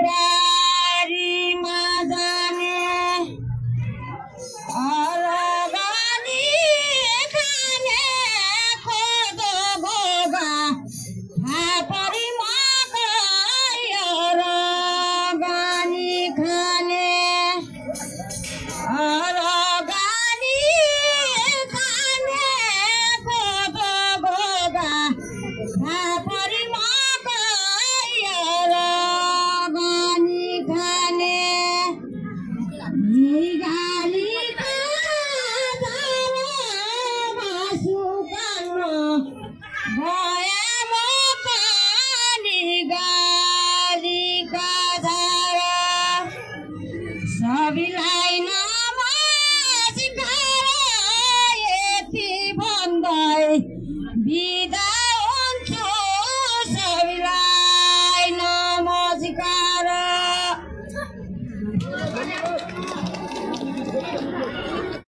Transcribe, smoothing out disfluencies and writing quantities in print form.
বাড়ি মাদানে আলাগানি এখানে খোদ গোগা হাপরি মাগায়ার গানি খানে আলাগানি এখানে খোদ গোগা হাপরি মাগায়ার গানি খানে নিগালি কাদারা মাসুকানো ভয়াম পানি গালি কাদারা সবিলাই নামাজ খারা এতি বন্দাই বিদায় অঞ্চ সবিলাই নামাজ খারা